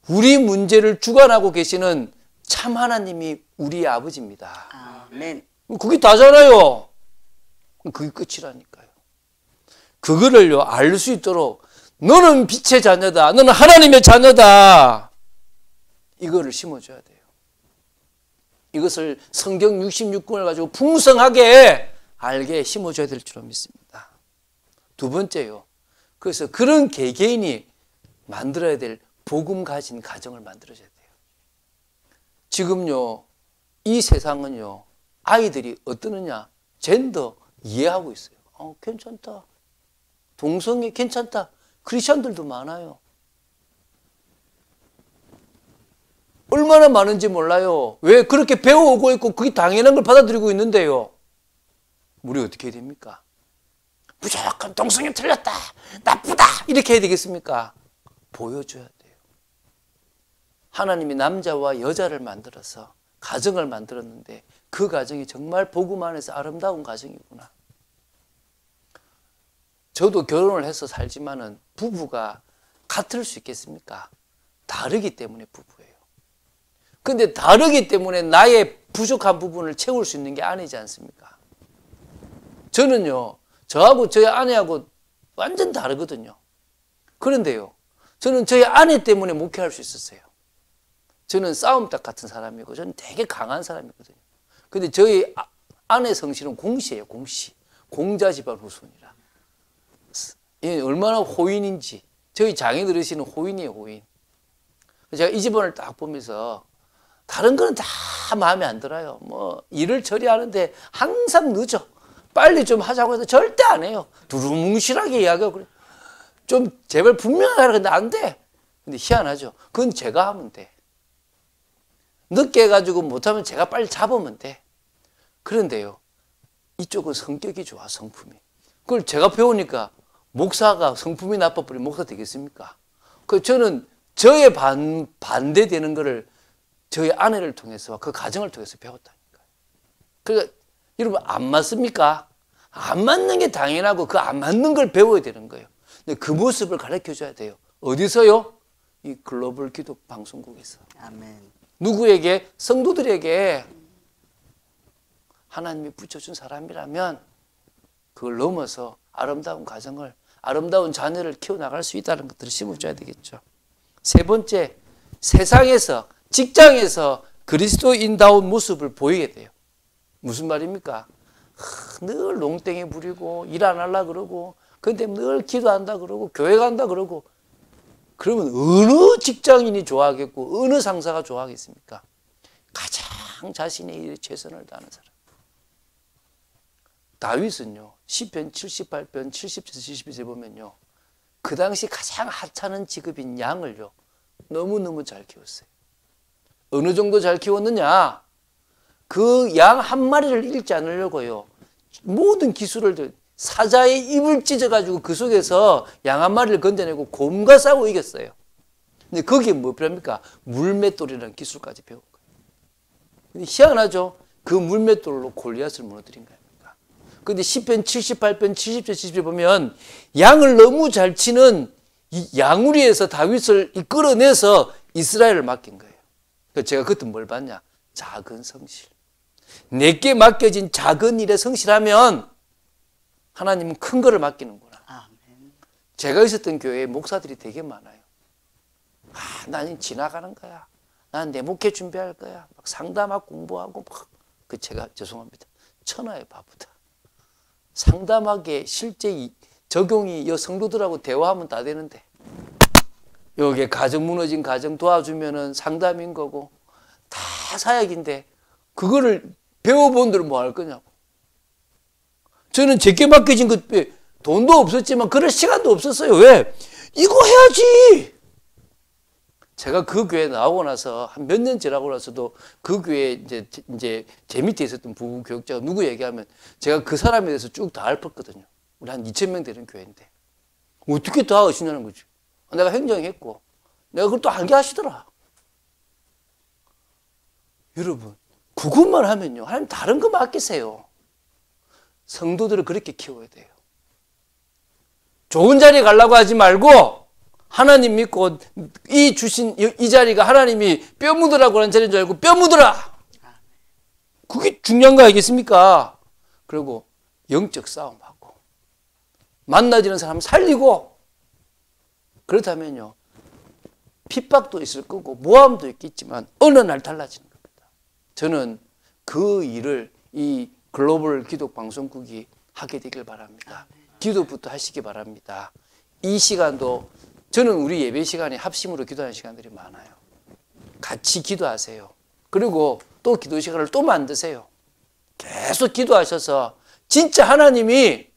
Speaker 3: 우리 문제를 주관하고 계시는 참 하나님이 우리의 아버지입니다.
Speaker 1: 아멘.
Speaker 3: 그게 다잖아요. 그게 끝이라니까요. 그거를요, 알 수 있도록 너는 빛의 자녀다. 너는 하나님의 자녀다. 이거를 심어줘야 돼요. 이것을 성경 66권을 가지고 풍성하게 알게 심어줘야 될 줄로 믿습니다. 두 번째요. 그래서 그런 개개인이 만들어야 될 복음 가진 가정을 만들어줘야 돼요. 지금요, 이 세상은요, 아이들이 어떠느냐? 젠더 이해하고 있어요. 괜찮다. 동성애 괜찮다. 크리스천들도 많아요. 얼마나 많은지 몰라요. 왜 그렇게 배워오고 있고 그게 당연한 걸 받아들이고 있는데요. 우리 어떻게 해야 됩니까? 무조건 동성애 틀렸다. 나쁘다. 이렇게 해야 되겠습니까? 보여줘야 돼요. 하나님이 남자와 여자를 만들어서 가정을 만들었는데 그 가정이 정말 복음 안에서 아름다운 가정이구나. 저도 결혼을 해서 살지만은 부부가 같을 수 있겠습니까? 다르기 때문에 부부예요. 근데 다르기 때문에 나의 부족한 부분을 채울 수 있는 게 아니지 않습니까? 저는요, 저하고 저희 아내하고 완전 다르거든요. 그런데요, 저는 저희 아내 때문에 목회할 수 있었어요. 저는 싸움닭 같은 사람이고 저는 되게 강한 사람이거든요. 근데 저희 아내 성실은 공시예요, 공시. 공자 집안 후손이라. 얼마나 호인인지. 저희 장인어르신은 호인이에요, 호인. 제가 이 집안을 딱 보면서 다른 거는 다 마음에 안 들어요. 뭐 일을 처리하는데 항상 늦어. 빨리 좀 하자고 해서 절대 안 해요. 두루뭉실하게 이야기하고 그래. 좀 제발 분명하게 하라. 근데 안 돼. 근데 희한하죠. 그건 제가 하면 돼. 늦게 해가지고 못하면 제가 빨리 잡으면 돼. 그런데요, 이쪽은 성격이 좋아, 성품이. 그걸 제가 배우니까 목사가 성품이 나빠버리면 목사 되겠습니까? 그 저는 저의 반대되는 거를 저희 아내를 통해서 그 가정을 통해서 배웠다니까요. 그러니까 여러분 안 맞습니까? 안 맞는 게 당연하고 그 안 맞는 걸 배워야 되는 거예요. 근데 그 모습을 가르쳐 줘야 돼요. 어디서요? 이 글로벌 기독 방송국에서.
Speaker 1: 아멘.
Speaker 3: 누구에게? 성도들에게. 하나님이 붙여준 사람이라면 그걸 넘어서 아름다운 가정을, 아름다운 자녀를 키워나갈 수 있다는 것들을 심어줘야 되겠죠. 세 번째, 세상에서, 직장에서 그리스도인다운 모습을 보이게 돼요. 무슨 말입니까? 늘 농땡이 부리고 일 안 하려고 그러고 근데 늘 기도한다 그러고 교회 간다 그러고 그러면 어느 직장인이 좋아하겠고 어느 상사가 좋아하겠습니까? 가장 자신의 일에 최선을 다하는 사람. 다윗은요, 시편 78편 70에서 71에 보면요, 그 당시 가장 하찮은 직업인 양을요, 너무너무 잘 키웠어요. 어느 정도 잘 키웠느냐? 그 양 한 마리를 잃지 않으려고요, 모든 기술을, 사자의 입을 찢어가지고 그 속에서 양 한 마리를 건져내고 곰과 싸우고 이겼어요. 근데 거기에 뭐 필요합니까? 물맷돌이라는 기술까지 배운 거예요. 근데 희한하죠? 그 물맷돌로 골리앗을 무너뜨린 거예요. 근데 시편 78편 70절 70절 보면 양을 너무 잘 치는 이 양우리에서 다윗을 이끌어내서 이스라엘을 맡긴 거예요. 그래서 제가 그때 뭘 봤냐? 작은 성실. 내게 맡겨진 작은 일에 성실하면 하나님은 큰 거를 맡기는구나.
Speaker 1: 아멘.
Speaker 3: 제가 있었던 교회에 목사들이 되게 많아요. 나는 지나가는 거야. 난 내 목회 준비할 거야. 막 상담하고 공부하고 막. 제가 죄송합니다. 천하의 바보다. 상담하게 실제 적용이 성도들하고 대화하면 다 되는데, 여기에 가정 무너진 가정 도와주면은 상담인 거고 다 사역인데 그거를 배워본 대로 뭐 할 거냐고. 저는 제게 맡겨진 것, 돈도 없었지만 그럴 시간도 없었어요. 왜? 이거 해야지. 제가 그 교회 나오고 나서 한 몇 년 지나고 나서도 그 교회 이제 제 밑에 있었던 부부 교육자가 누구 얘기하면 제가 그 사람에 대해서 쭉 다 읊었거든요. 우리 한 2,000명 되는 교회인데 어떻게 다 아시냐는 거지. 내가 행정했고 내가 그걸 또 알게 하시더라. 여러분, 그것만 하면요, 하나님 다른 거 맡기세요. 성도들을 그렇게 키워야 돼요. 좋은 자리에 가려고 하지 말고 하나님 믿고 이 주신 이 자리가 하나님이 뼈 묻으라고 하는 자리인 줄 알고 뼈 묻으라. 그게 중요한 거 아니겠습니까? 그리고 영적 싸움하고 만나지는 사람 살리고, 그렇다면요, 핍박도 있을 거고 모함도 있겠지만 어느 날 달라지는 겁니다. 저는 그 일을 이 글로벌 기독 방송국이 하게 되길 바랍니다. 기도부터 하시기 바랍니다. 이 시간도 저는 우리 예배 시간에 합심으로 기도하는 시간들이 많아요. 같이 기도하세요. 그리고 또 기도 시간을 또 만드세요. 계속 기도하셔서 진짜 하나님이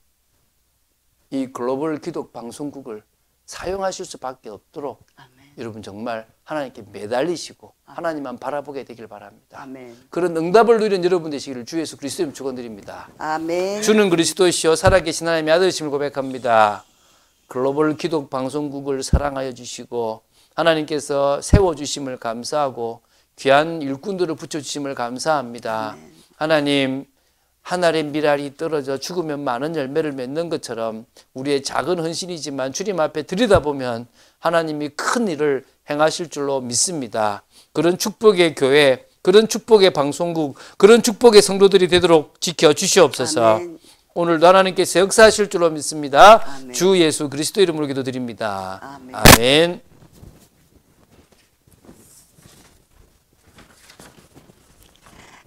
Speaker 3: 이 글로벌 기독 방송국을 사용하실 수밖에 없도록 아멘. 여러분 정말 하나님께 매달리시고 하나님만 바라보게 되길 바랍니다.
Speaker 1: 아멘.
Speaker 3: 그런 응답을 누리는 여러분 되시기를 주 예수 그리스도님 축원드립니다.
Speaker 1: 아멘.
Speaker 3: 주는 그리스도시요 살아계신 하나님의 아들이심을 고백합니다. 글로벌 기독 방송국을 사랑하여 주시고 하나님께서 세워주심을 감사하고 귀한 일꾼들을 붙여주심을 감사합니다. 아멘. 하나님, 하늘의 미랄이 떨어져 죽으면 많은 열매를 맺는 것처럼 우리의 작은 헌신이지만 주님 앞에 들여다보면 하나님이 큰 일을 행하실 줄로 믿습니다. 그런 축복의 교회, 그런 축복의 방송국, 그런 축복의 성도들이 되도록 지켜주시옵소서. 아멘. 오늘도 하나님께서 역사하실 줄로 믿습니다. 아멘. 주 예수 그리스도 이름으로 기도드립니다. 아멘. 아멘.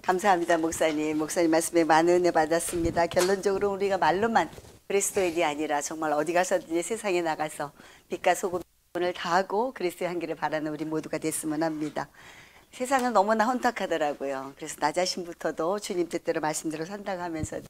Speaker 1: 감사합니다, 목사님. 목사님 말씀에 많은 은혜 받았습니다. 결론적으로 우리가 말로만 그리스도인이 아니라 정말 어디 가서든지 세상에 나가서 빛과 소금을 다하고 그리스도의 향기를 바라는 우리 모두가 됐으면 합니다. 세상은 너무나 혼탁하더라고요. 그래서 나 자신부터도 주님 뜻대로 말씀대로 산다고 하면서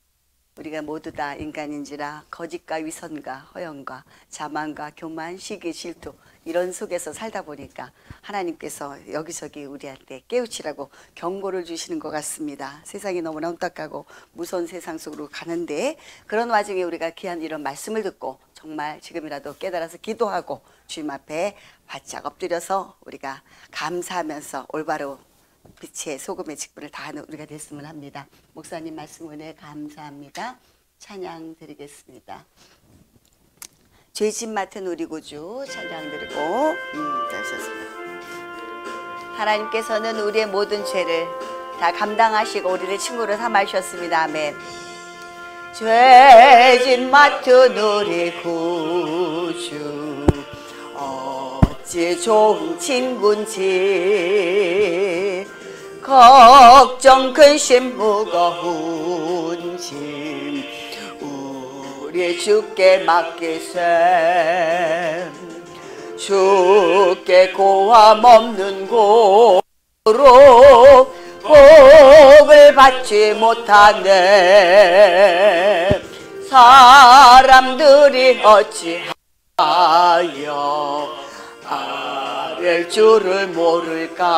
Speaker 1: 우리가 모두 다 인간인지라 거짓과 위선과 허영과 자만과 교만, 시기, 질투 이런 속에서 살다 보니까 하나님께서 여기저기 우리한테 깨우치라고 경고를 주시는 것 같습니다. 세상이 너무나 혼탁하고 무서운 세상 속으로 가는데 그런 와중에 우리가 귀한 이런 말씀을 듣고 정말 지금이라도 깨달아서 기도하고 주님 앞에 바짝 엎드려서 우리가 감사하면서 올바로 빛의 소금의 직분을 다하는 우리가 됐으면 합니다. 목사님 말씀 은혜 감사합니다. 찬양 드리겠습니다. 죄짐 맡은 우리 구주 찬양 드리고 잘하셨습니다. 하나님께서는 우리의 모든 죄를 다 감당하시고 우리를 친구로 삼으셨습니다. 아멘. 죄짐 맡은 우리 구주 어찌 좋은 친구인지 걱정 근심 무거운 짐 우리 주께 맡기세 주께 고함 없는 고로 복을 받지 못하네. 사람들이 어찌하여 아랠 줄을 모를까.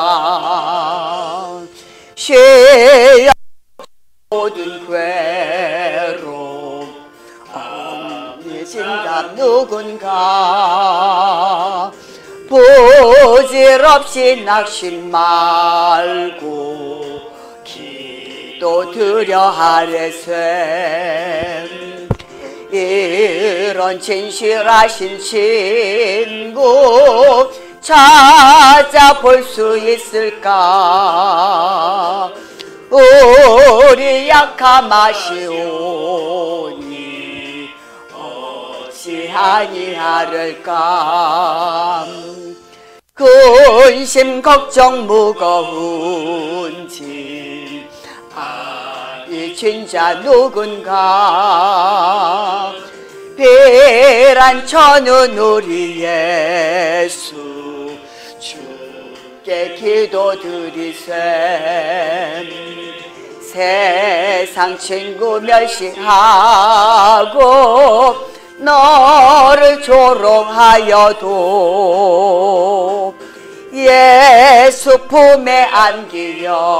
Speaker 1: 쉐야 모든 괴로움 진답 누군가. 부질없이 낙심 말고 기도 드려 하래세. 이런 진실하신 친구 찾아볼 수 있을까. 우리 약함하시오니 어찌하니 하를까. 근심 걱정 무거운 짐 아니 진짜 누군가. 비란천은 우리 예수 주께 기도드리세. 세상 친구 멸시하고 너를 조롱하여도 예수 품에 안기려서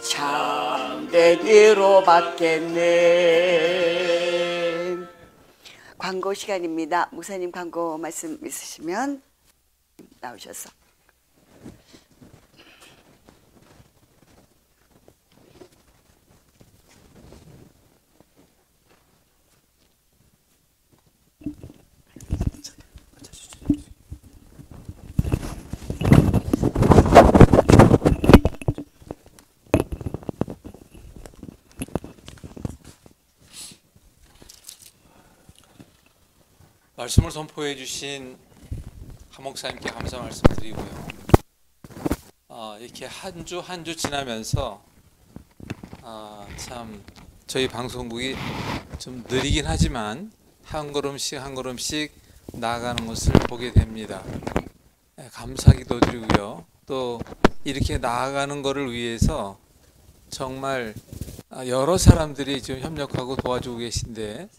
Speaker 1: 참된 위로 받겠네. 광고 시간입니다. 목사님 광고 말씀 있으시면 나오셔서.
Speaker 2: 말씀을 선포해 주신 한 목사님께 감사 말씀드리고요. 이렇게 한 주 한 주 지나면서 참 저희 방송국이 좀 느리긴 하지만 한 걸음씩 한 걸음씩 나아가는 것을 보게 됩니다. 감사기도 드리고요. 또 이렇게 나아가는 것을 위해서 정말 여러 사람들이 지금 협력하고 도와주고 계신데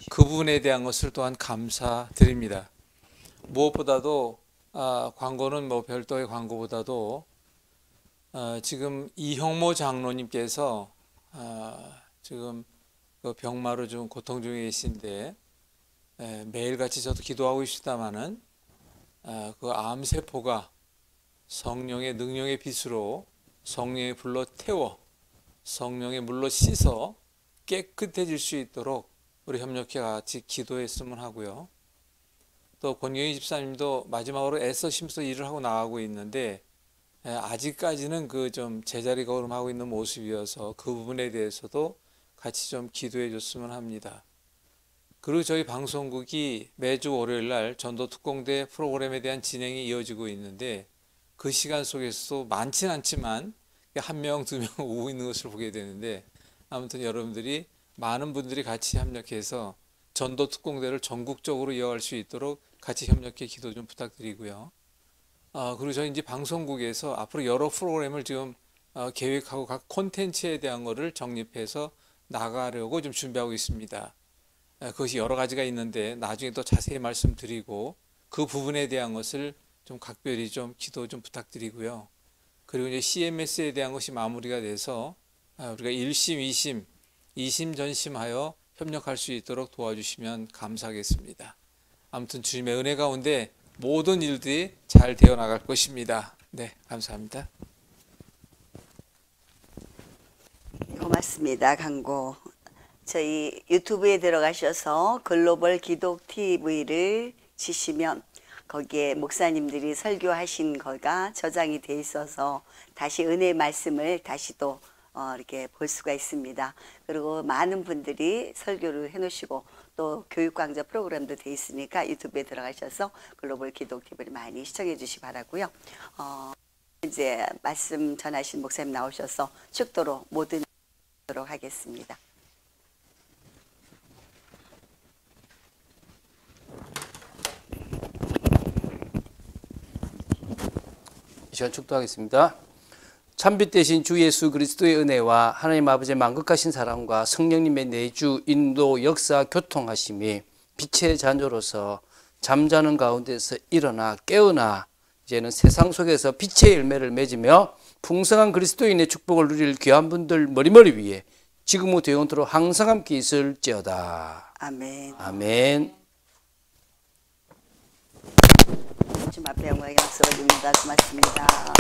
Speaker 2: 그 부분에 대한 것을 또한 감사드립니다. 무엇보다도 광고는 뭐 별도의 광고보다도 지금 이형모 장로님께서 지금 그 병마로 좀 고통 중에 계신데 매일같이 저도 기도하고 있습니다마는 그 암세포가 성령의 능력의 빛으로 성령의 불로 태워 성령의 물로 씻어 깨끗해질 수 있도록 우리 협력해 같이 기도했으면 하고요. 또 권경희 집사님도 마지막으로 애써 힘써 일을 하고 나가고 있는데 아직까지는 그 좀 제자리 걸음하고 있는 모습이어서 그 부분에 대해서도 같이 좀 기도해 줬으면 합니다. 그리고 저희 방송국이 매주 월요일 날 전도 특공대 프로그램에 대한 진행이 이어지고 있는데 그 시간 속에서도 많지는 않지만 한 명, 두 명 오고 있는 것을 보게 되는데 아무튼 여러분들이 많은 분들이 같이 협력해서 전도 특공대를 전국적으로 이어갈 수 있도록 같이 협력해 기도 좀 부탁드리고요. 그리고 저희 이제 방송국에서 앞으로 여러 프로그램을 지금 계획하고 각 콘텐츠에 대한 거를 정립해서 나가려고 좀 준비하고 있습니다. 그것이 여러 가지가 있는데 나중에 또 자세히 말씀드리고 그 부분에 대한 것을 좀 각별히 좀 기도 좀 부탁드리고요. 그리고 이제 CMS에 대한 것이 마무리가 돼서 우리가 1심, 2심, 2심 전심하여 협력할 수 있도록 도와주시면 감사하겠습니다. 아무튼 주님의 은혜 가운데 모든 일들이 잘 되어 나갈 것입니다. 네, 감사합니다.
Speaker 1: 고맙습니다. 광고. 저희 유튜브에 들어가셔서 글로벌 기독 TV를 치시면 거기에 목사님들이 설교하신 거가 저장이 돼 있어서 다시 은혜의 말씀을 다시 또 이렇게 볼 수가 있습니다. 그리고 많은 분들이 설교를 해놓으시고 또 교육강좌 프로그램도 돼 있으니까 유튜브에 들어가셔서 글로벌 기독 TV를 많이 시청해 주시기 바라고요. 이제 말씀 전하신 목사님 나오셔서 축도로 모든 하도록 하겠습니다.
Speaker 3: 이 시간 축도하겠습니다. 참빛 대신 주 예수 그리스도의 은혜와 하나님 아버지의 만극하신 사랑과 성령님의 내주, 인도, 역사, 교통하심이 빛의 자녀로서 잠자는 가운데서 일어나 깨어나 이제는 세상 속에서 빛의 열매를 맺으며 풍성한 그리스도인의 축복을 누릴 귀한 분들 머리머리 위에 지금부터 영원토록 항상 함께 있을지어다.
Speaker 1: 아멘.
Speaker 3: 아멘.
Speaker 1: 주님 앞에 영광의 박수를 드립니다. 고맙습니다.